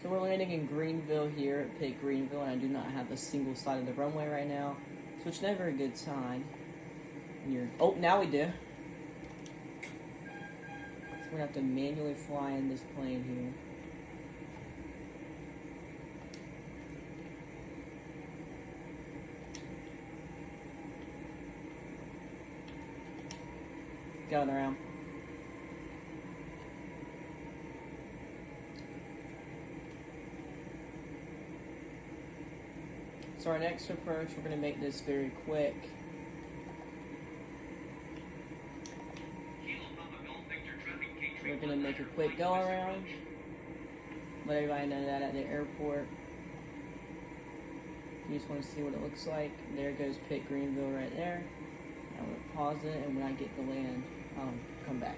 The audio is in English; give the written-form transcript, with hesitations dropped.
So we're landing in Greenville here at Pitt Greenville, and I do not have a single side of the runway right now, so it's never a good sign. Oh, now we do. So we're gonna have to manually fly in this plane here. Going around. So our next approach, we're going to make this very quick. We're going to make a quick go around. Let everybody know that at the airport. You just want to see what it looks like. There goes Pitt Greenville right there. I'm going to pause it, and when I get to land, I'll come back.